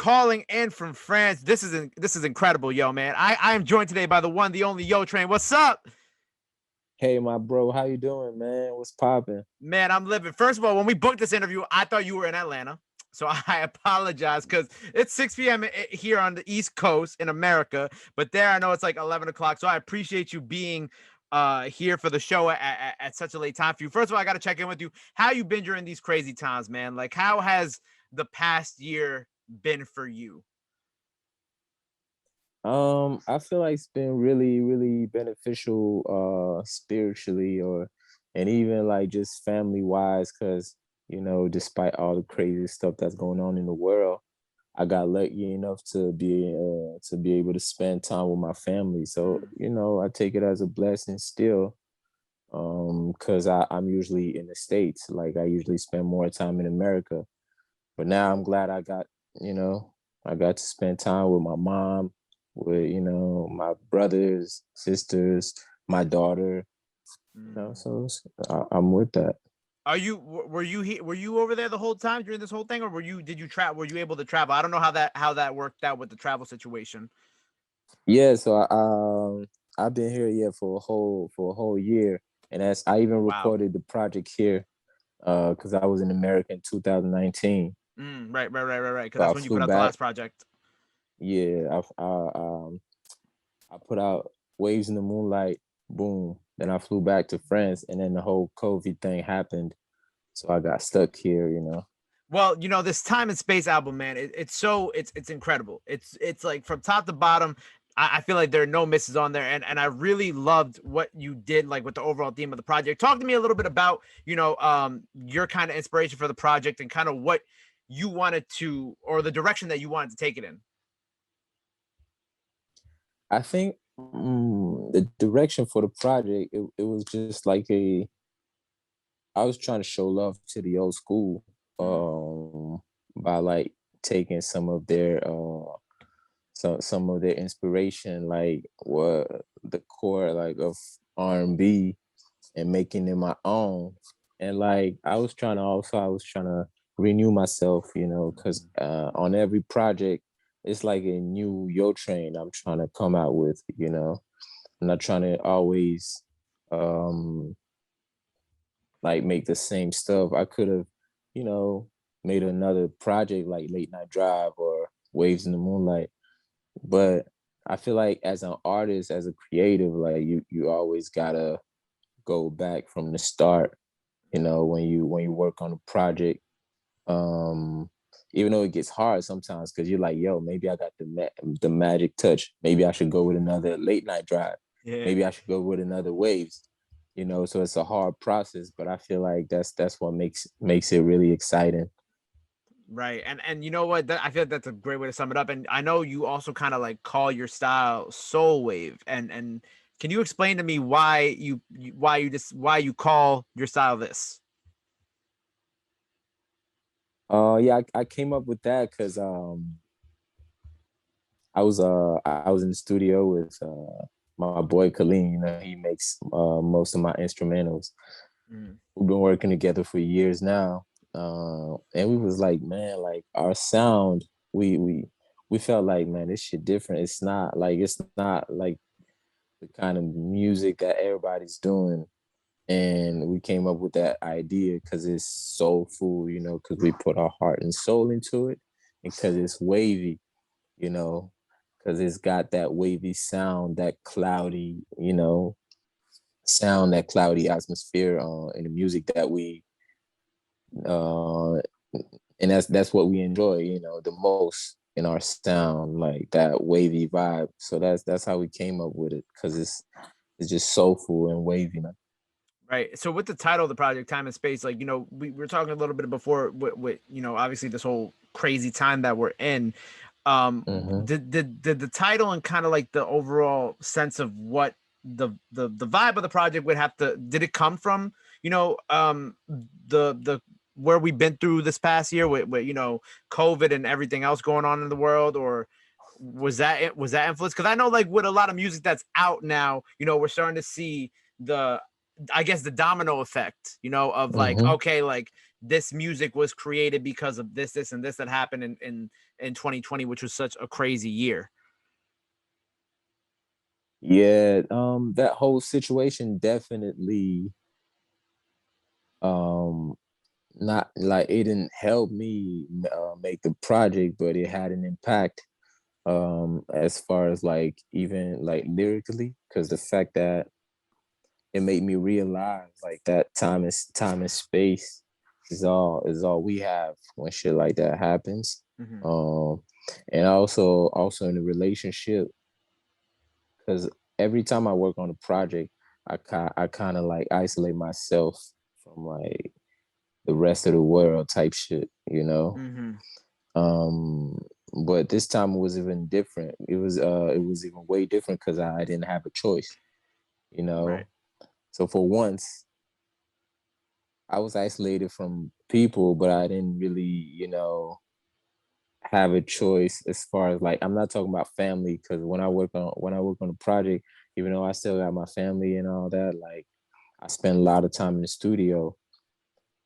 calling in from France. This is incredible, yo, man. I am joined today by the one, the only Yo Trane. What's up? Hey, my bro, how you doing, man? What's poppin'? Man, I'm living. First of all, when we booked this interview, I thought you were in Atlanta. So I apologize because it's 6 p.m. here on the East Coast in America, but there I know it's like 11 o'clock. So I appreciate you being here for the show at such a late time for you. First of all, I got to check in with you. How you been during these crazy times, man? Like, how has the past year been for you? I feel like it's been really, really beneficial, spiritually and even like just family wise, because despite all the crazy stuff that's going on in the world, I got lucky enough to be able to spend time with my family. So, I take it as a blessing still. Because I'm usually in the States. Like I usually spend more time in America. But now I'm glad you know, I got to spend time with my mom, with, my brothers, sisters, my daughter, Mm. so I'm with that. Are you were you over there the whole time during this whole thing, or did you travel? Were you able to travel? I don't know how that worked out with the travel situation. Yeah, so I've been here, yeah, for a whole year. And as I even Wow. recorded the project here, because I was in America in 2019. Right. Because So that's I when you flew put out the back. last project. Yeah, I put out Waves in the Moonlight, boom. Then I flew back to France, and then the whole COVID thing happened. So I got stuck here. Well, this Time and Space album, man, it's incredible. It's like from top to bottom. I feel like there are no misses on there, and I really loved what you did, like with the overall theme of the project. Talk to me a little bit about your kind of inspiration for the project and kind of what you wanted to, or the direction that you wanted to take it in. I think the direction for the project, it was just like I was trying to show love to the old school Mm. by like taking some of their inspiration, like what the core like of R&B, and making it my own. And like I was trying to renew myself, because on every project it's like a new Yo Train I'm trying to come out with. I'm not trying to always um like make the same stuff. I could have, you know, made another project like Late Night Drive or Waves in the Moonlight. But I feel like as an artist, as a creative, like you always gotta go back from the start, when you work on a project. Um Even though it gets hard sometimes because you're like, yo, maybe I got the magic touch. Maybe I should go with another Late Night Drive. Yeah. Maybe I should go with another Waves. So it's a hard process, but I feel like that's what makes it really exciting. Right. And you know what? I feel like that's a great way to sum it up. And I know you also kind of like call your style soul wave. And can you explain to me why you call your style this? Yeah, I came up with that because I was in the studio with my boy Kaleem. He makes most of my instrumentals. Mm. We've been working together for years now, and we was like, man, like our sound, we felt like, man, this shit different. It's not like the kind of music that everybody's doing. And we came up with that idea because it's soulful, because we put our heart and soul into it, and because it's wavy, you know, because it's got that wavy sound, that cloudy, sound, that cloudy atmosphere in the music that we uh and that's what we enjoy, the most in our sound, like that wavy vibe. So that's how we came up with it, because it's just soulful and wavy. Right. So with the title of the project, Time and Space, like, we were talking a little bit before with obviously this whole crazy time that we're in. Mm-hmm. Did the title and kind of like the overall sense of what the vibe of the project would have to, did it come from, the where we've been through this past year with COVID and everything else going on in the world, or was that influence? Because I know, like, with a lot of music that's out now, we're starting to see the I guess the domino effect, of like, Mm-hmm. okay, like this music was created because of this, and this that happened in 2020, which was such a crazy year. Yeah, that whole situation definitely um not like it didn't help me make the project, but it had an impact as far as like even like lyrically, because the fact that it made me realize like that time and space is all we have when shit like that happens. Mm-hmm. Um, and also in a relationship, because every time I work on a project, I kind of like isolate myself from like the rest of the world type shit, you know. Mm-hmm. Um, but this time it was even different. It was even way different because I didn't have a choice, you Right. know. So for once, I was isolated from people, but I didn't really, have a choice as far as like I'm not talking about family because when I work on a project, even though I still got my family and all that, like I spent a lot of time in the studio.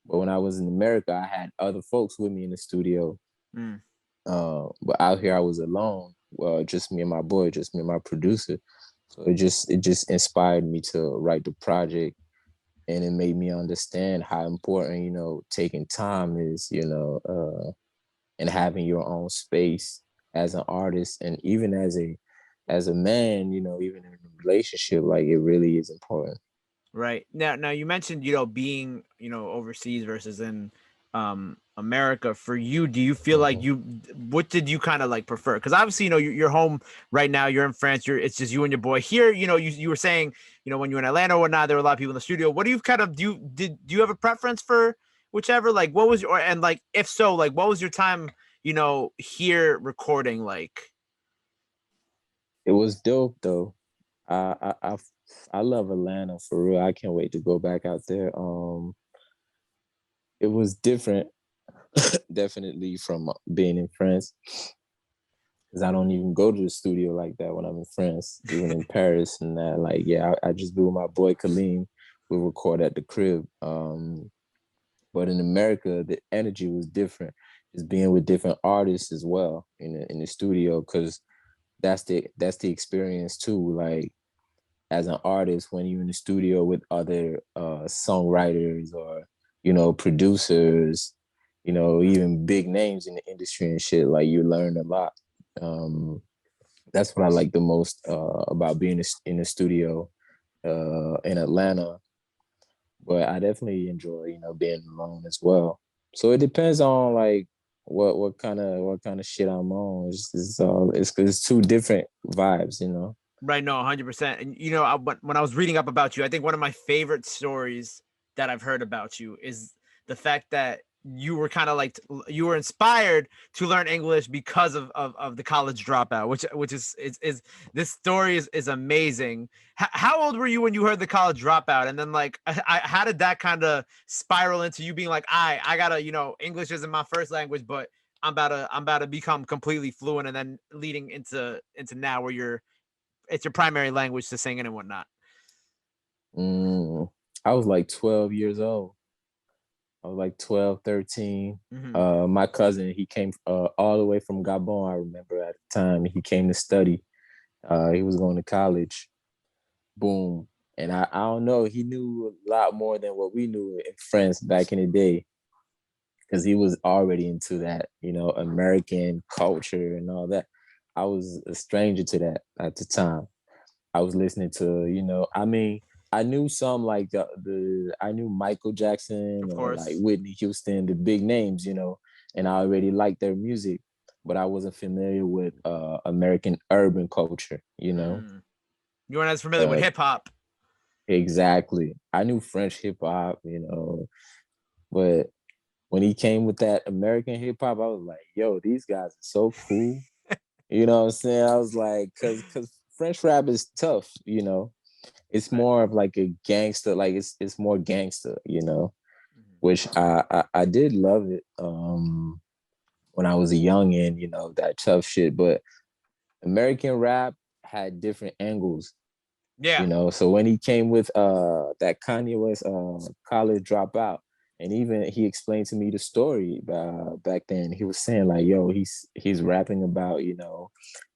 But when I was in America, I had other folks with me in the studio. Mm. But out here I was alone. Well, just me and my boy, just me and my producer. So it just inspired me to write the project, and it made me understand how important taking time is, and having your own space as an artist, and even as a man, even in a relationship, like it really is important. Right. Now you mentioned, being, overseas versus in America. For you, do you feel like Mhm. you what did you kind of like prefer? Because obviously, you're home right now, you're in France, it's just you and your boy. Here, you were saying, when you're in Atlanta or whatnot, there were a lot of people in the studio. What do you kind of do you have a preference for whichever? Like what was your, and like if so, like what was your time, here recording like? It was dope though. I, I I I love Atlanta for real. I can't wait to go back out there. It was different, definitely from being in France, because I don't even go to the studio like that when I'm in France, even in Paris and that. Like, yeah, I just be with my boy Kaleem. We record at the crib. But in America, the energy was different. Just being with different artists as well in the studio, because that's the experience too. Like as an artist, when you're in the studio with other songwriters or producers, even big names in the industry and shit, like you learn a lot. Um, that's what I like the most about being in the studio in Atlanta. But I definitely enjoy, being alone as well. So it depends on like what kind of shit I'm on. It's two different vibes. Right, no, 100%. And when I was reading up about you, I think one of my favorite stories that I've heard about you is the fact that you were kind of like you were inspired to learn English because of the College Dropout, which is this story is amazing. How old were you when you heard the College Dropout, and then like how did that kind of spiral into you being like, I gotta, English isn't my first language, but I'm about to become completely fluent, and then leading into now where it's your primary language to sing in and whatnot. Mm, I was like 12 years old. I was like 12, 13. Mm-hmm. My cousin, he came all the way from Gabon, I remember at the time. He came to study. He was going to college. Boom. And I don't know, he knew a lot more than what we knew in France back in the day, because he was already into that, American culture and all that. I was a stranger to that at the time. I was listening to, I mean, I knew some like the I knew Michael Jackson Of or like course. Whitney Houston, the big names, and I already liked their music, but I wasn't familiar with American urban culture. Mm. You weren't as familiar with Uh, hip hop. exactly. I knew French hip hop, but when he came with that American hip hop, I was like, yo, these guys are so cool. You know what I'm saying? I was like, cause French rap is tough. It's Right. more of like a gangster, like it's more gangster, Mhm. which I did love it when I was a youngin, that tough shit. But American rap had different angles. Yeah. So when he came with that Kanye West College Dropout, And even he explained to me the story back then. He was saying like, yo, he's rapping about,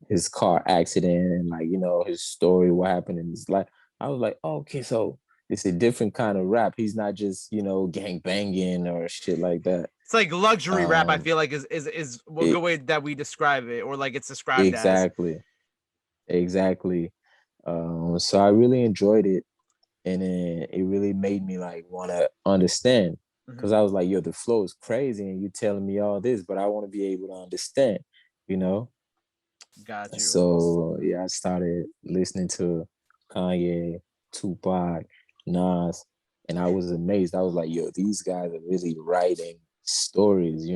his car accident and like, his story, what happened in his life. I was like, oh, okay, so it's a different kind of rap. He's not just, gang banging or shit like that. It's like luxury rap. I Um, feel like is a good it, way that we describe it, or like it's described as. exactly, exactly. So I really enjoyed it, and then it really made me like want to understand, because Mhm. I was like, yo, the flow is crazy, and you telling me all this, but I want to be able to understand, you know. Got you. So yeah, I started listening to Kanye, Tupac, Nas, and I was amazed. I was like, yo, these guys are really writing stories.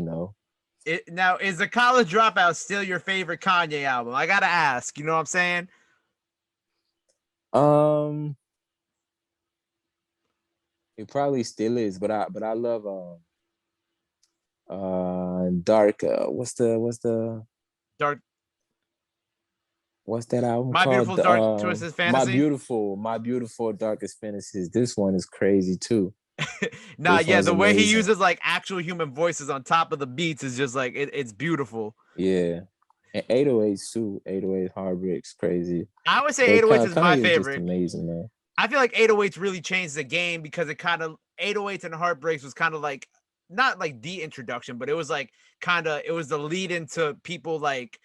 Now, is the College Dropout still your favorite Kanye album? I gotta ask. You know what I'm saying? Um, it probably still is, but I love Dark. Dark, What's that album My called? Beautiful Dark Twisted Fantasy. My Beautiful Darkest Fantasies. This one is crazy too. Nah, This yeah, one's the way he amazing. uses like actual human voices on top of the beats is just like it's beautiful. Yeah. And 808s too. 808 Heartbreak's crazy. I would say But 808s is my Kanye is just favorite. amazing, man. I feel like 808s really changed the game because it kind of 808s and Heartbreaks was kind of like not like the introduction, but it was like kind of it was the lead into people like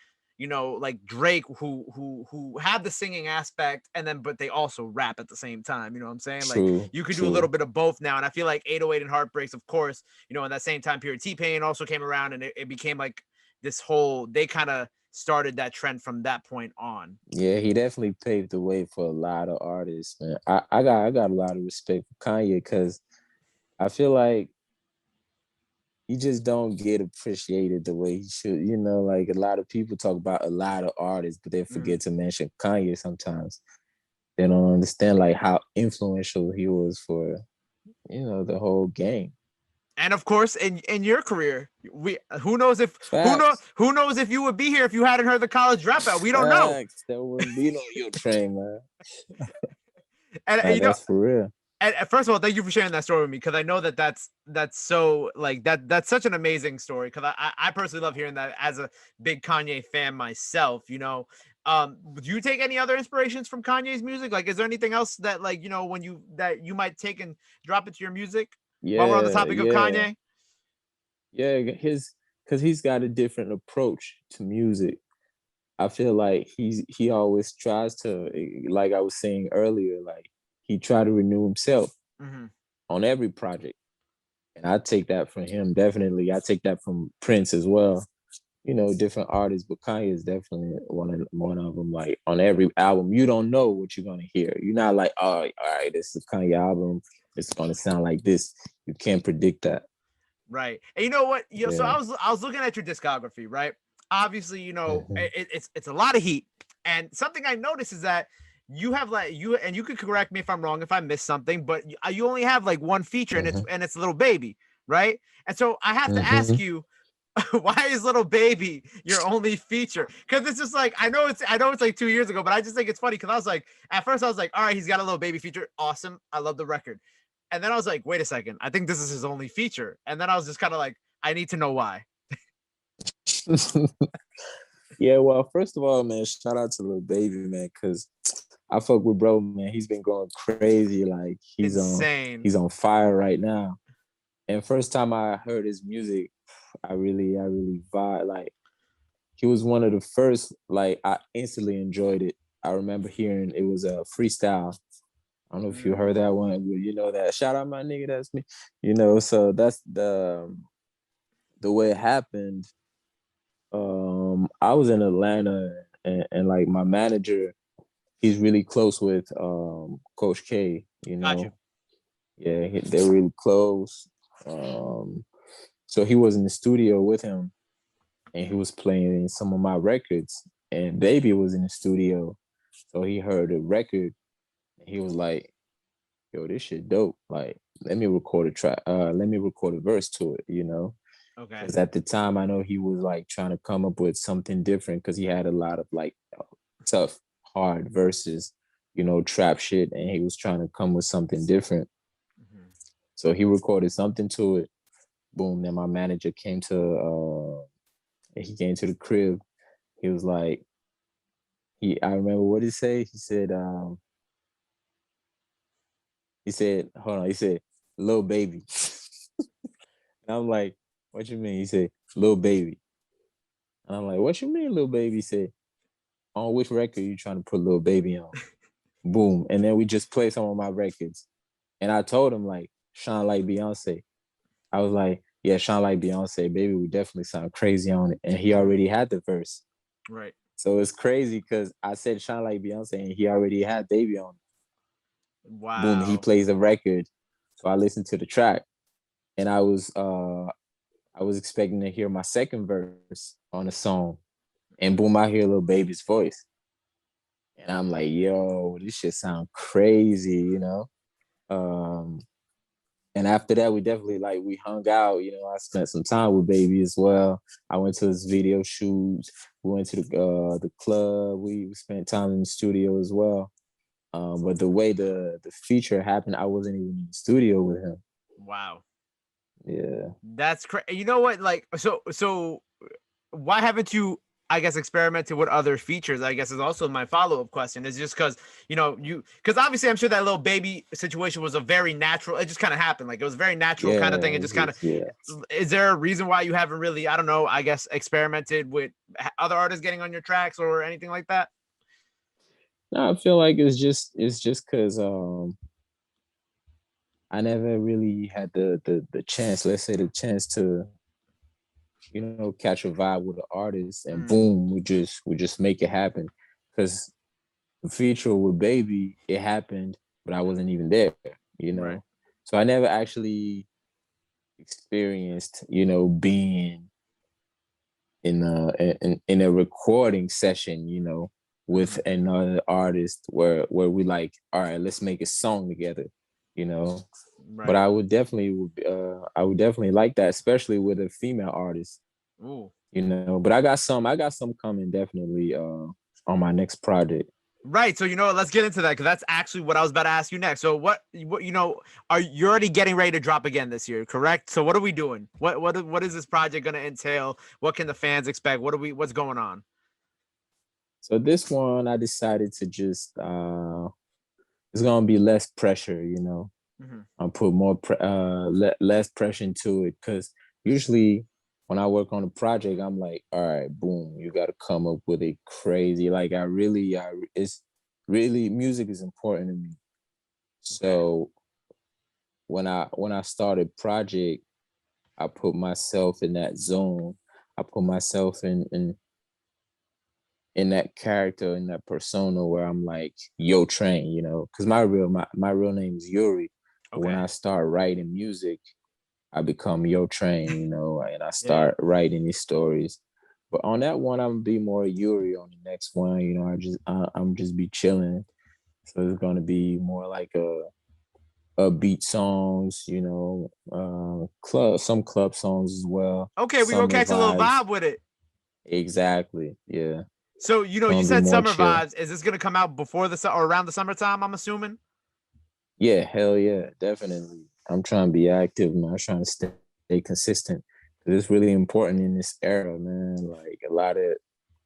like Drake who have the singing aspect and then but they also rap at the same time. You know what I'm saying? Like True, you could do a little true. bit of both now, and I feel like 808 and Heartbreaks, of course, in that same time period, T-Pain also came around and it became like this whole they kind of started that trend from that point on. Yeah, he definitely paved the way for a lot of artists, man. I got a lot of respect for Kanye because I feel like he just don't get appreciated the way he should. Like a lot of people talk about a lot of artists, but they Mm. forget to mention Kanye sometimes. They don't understand like how influential he was for, the whole game. And of course, in your career, we who knows if Facts. who knows if you would be here if you hadn't heard the College Dropout. We don't know. Facts. There wouldn't be no Yo Trane, man. And Nah, you know, that's for real. and first of all, thank you for sharing that story with me because I know that that's so like that's such an amazing story because I personally love hearing that as a big Kanye fan myself. Do you take any other inspirations from Kanye's music? Like, is there anything else that like when you might take and drop into your music while we're on the Yeah, topic of yeah, Kanye? yeah. Because he's got a different approach to music. I feel like he always tries to, like I was saying earlier, like he try to renew himself Mm-hmm. on every project, and I take that from him definitely. I take that from Prince as well. Different artists, but Kanye is definitely one of them. Like on every album, you don't know what you're gonna hear. You're not like, oh, all right, this is a Kanye album. It's gonna sound like this. You can't predict that. Right. And you know what? So Yeah. I was looking at your discography, right? Obviously, Mhm. it's a lot of heat. And something I noticed is that you have like you and you could correct me if I'm wrong if I missed something, but you only have like one feature and Mhm. it's Little Baby, right? And so I have to ask Mhm. you why is Little Baby your only feature? Because it's just like I know it's like 2 years ago, but I just think it's funny because I was like at first I was like, all right, he's got a Little Baby feature, awesome, I love the record, and then I was like, wait a second, I think this is his only feature, and then I was just kind of like, I need to know why. Yeah, well, first of all, man, shout out to Lil Baby, man, because I fuck with bro, man. He's been going crazy. Like Insane. he's on fire right now. And first time I heard his music, I really vibe. Like he was one of the first. Like I instantly enjoyed it. I remember hearing it was a freestyle. I don't know if you heard Mm. that one. That shout out my nigga, that's me. So that's the way it happened. I was in Atlanta, and like my manager, he's really close with Coach K. Got you. Yeah, they're really close. Um, so he was in the studio with him, and he was playing some of my records. And Baby was in the studio, so he heard the record, and he was like, "Yo, this shit dope! Like, let me record a track. Let me record a verse to it." Okay. Because at the time I know he was like trying to come up with something different because he had a lot of like tough, hard verses, trap shit, and he was trying to come with something different. Mhm. So he recorded something to it. Boom. Then my manager he came to the crib. He was like, I remember what he said. Hold on, he said, Lil Baby. And I'm like, what you mean? He said, Lil Baby. And I'm like, what you mean, Lil Baby? He said, on which record you trying to put Lil Baby on? Boom. And then we just played some of my records. And I told him, like, Shine Like Beyonce. I was like, yeah, Shine Like Beyonce, baby, we definitely sound crazy on it. And he already had the verse. Right. So it's crazy because I said Shine Like Beyonce and he already had Baby on it. Boom, he Wow. plays the record. So I listened to the track and I was expecting to hear my second verse on the song. And boom, I hear Lil Baby's voice. And I'm like, yo, this shit sound crazy, you know? And after that, we hung out, you know, I spent some time with Baby as well. I went to his video shoots. We went to the club. We spent time in the studio as well. But the way the feature happened, I wasn't even in the studio with him. Wow. Yeah. That's crazy. You know what? Like, so why haven't you, I guess, experimented with other features? I guess is also my follow-up question. Is just because, because obviously I'm sure that Little Baby situation was a very natural, it just kind of happened. Like it was a very natural kind of Yeah. thing. It just kind of, Yeah. is there a reason why you haven't really, I don't know, I guess, experimented with other artists getting on your tracks or anything like that? No, I feel like it's just because I never really had the chance, let's say the chance to, you know, catch a vibe with an artist and Mm, boom, we just make it happen. Cause the feature with Baby, it happened, but I wasn't even there, you right. know. So I never actually experienced, you know, being in a recording session, you know, with Mhm. another artist where we like, all right, let's make a song together, you know. But Right. I would definitely like that, especially with a female artist, Ooh. you know. But I got some coming definitely on my next project. Right. So let's get into that because that's actually what I was about to ask you next. So what are you already getting ready to drop again this year, correct? So what are we doing? What is this project going to entail? What can the fans expect? What's going on? So this one I decided to just it's gonna be less pressure, you know. Hmm. I'll put less pressure into it because usually when I work on a project, I'm like, all right, boom, you got to come up with a crazy like it's really music is important to me. Okay. So when I started project, I put myself in that zone. I put myself in that character, in that persona where I'm like Yo Trane, you know, because my real name is Yuri. But when Okay. I start writing music, I become Yo Trane, you know, and I Yeah. start writing these stories. But on that one, I'm gonna be more Yuri. On the next one, you know, I'm just be chilling. So it's gonna be more like a beat songs, you know, some club songs as well, Okay. We gonna summer catch a little vibes. vibe with it. Exactly, yeah. So It's you gonna be said more summer chill. vibes. Is this gonna come out before or around the summertime? I'm assuming. Yeah, hell yeah, definitely. I'm trying to be active, man. I'm trying to stay consistent because it's really important in this era, man. Like a lot of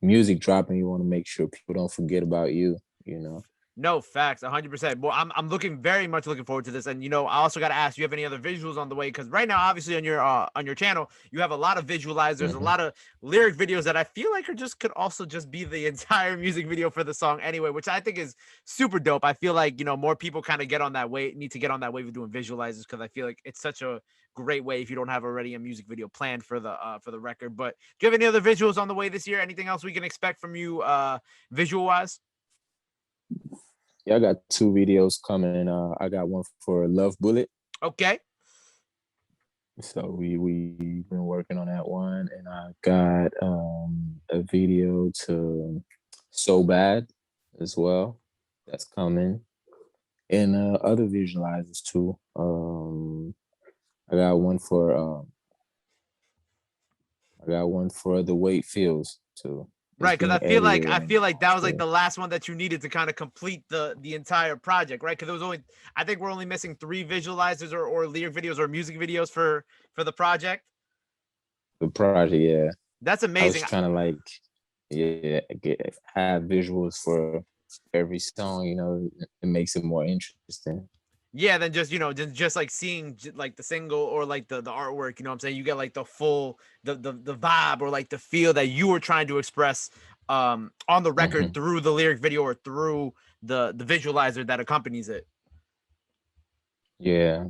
music dropping, you want to make sure people don't forget about you, you know? No, facts, 100%. Well, I'm very much looking forward to this, and I also got to ask, do you have any other visuals on the way? Because right now, obviously on your channel, you have a lot of visualizers, a Hmm. lot of lyric videos that I feel like could also just be the entire music video for the song anyway, which I think is super dope. I feel like more people kind of need to get on that wave of doing visualizers because I feel like it's such a great way if you don't have already a music video planned for the record. But do you have any other visuals on the way this year? Anything else we can expect from you visual wise? Yeah, I got two videos coming. I got one for Love Bullet. Okay. So we've been working on that one, and I got a video to So Bad as well. That's coming. And other visualizers too. I got one for I got one for The Weight Feels too. Right, because I edited. feel like that was like Yeah. the last one that you needed to kind of complete the entire project, right? Because it was only, I think we're only missing 3 visualizers or lyric videos or music videos for the project. The project, yeah. That's I was amazing. trying to like, yeah, have visuals for every song. It makes it more interesting. Yeah, then just just like seeing like the single or like the artwork, you know what I'm saying? You get like the full the vibe or like the feel that you were trying to express on the record Hmm. through the lyric video or through the visualizer that accompanies it. Yeah.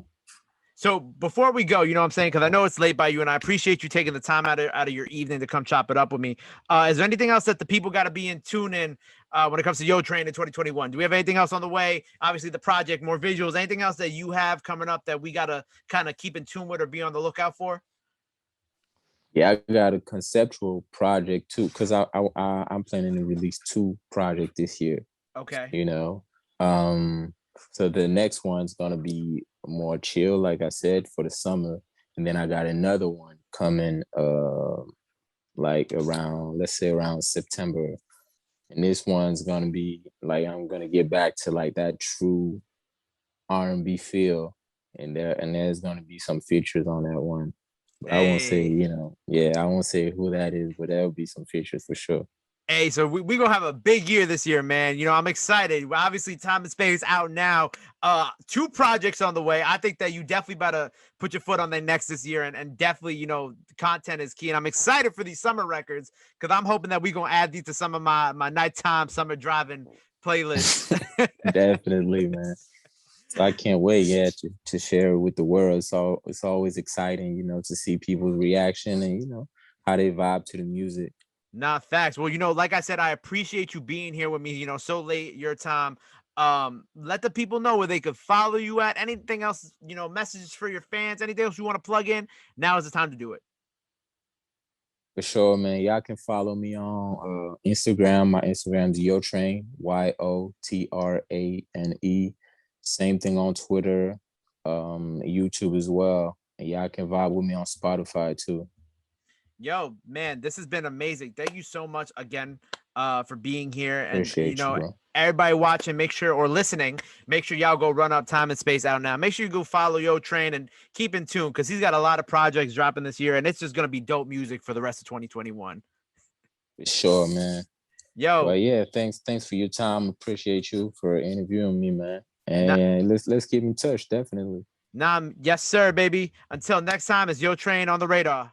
So before we go, you know what I'm saying? Because I know it's late by you, and I appreciate you taking the time out of your evening to come chop it up with me. Is there anything else that the people got to be in tune in when it comes to Yo Trane in 2021? Do we have anything else on the way? Obviously, the project, more visuals, anything else that you have coming up that we got to kind of keep in tune with or be on the lookout for? Yeah, I got a conceptual project too, because I'm planning to release 2 projects this year. Okay. You know, um, so the next one's gonna be more chill, like I said, for the summer, and then I got another one coming, like around, let's say around September, and this one's gonna be like I'm gonna get back to like that true R&B feel, and there's gonna be some features on that one. But I won't say, Hey. yeah, I won't say who that is, but there'll be some features for sure. Hey, so we gonna have a big year this year, man. I'm excited. Obviously, Time and Space out now. 2 projects on the way. I think that you definitely better put your foot on their necks this year, and definitely, content is key. And I'm excited for these summer records because I'm hoping that we gonna add these to some of my nighttime summer driving playlists. Definitely, man. So I can't wait, yeah, to share it with the world. So it's always exciting, to see people's reaction and how they vibe to the music. Not facts. Well, like I said, I appreciate you being here with me, so late your time. Let the people know where they could follow you at. Anything else, messages for your fans, anything else you want to plug in. Now is the time to do it. For sure, man. Y'all can follow me on Instagram. My Instagram's Yo Trane, YOTRANE. Same thing on Twitter, YouTube as well. And y'all can vibe with me on Spotify too. Yo, man, this has been amazing. Thank you so much again for being here. And Appreciate you, bro. everybody watching, make sure or listening, make sure y'all go run up Time and Space out now. Make sure you go follow Yo Trane and keep in tune because he's got a lot of projects dropping this year, and it's just gonna be dope music for the rest of 2021. For sure, man. Yo, Well, yeah, thanks for your time. Appreciate you for interviewing me, man. nah, And let's keep in touch, definitely. nah, yes, sir, baby. Until next time, it's Yo Trane on the radar.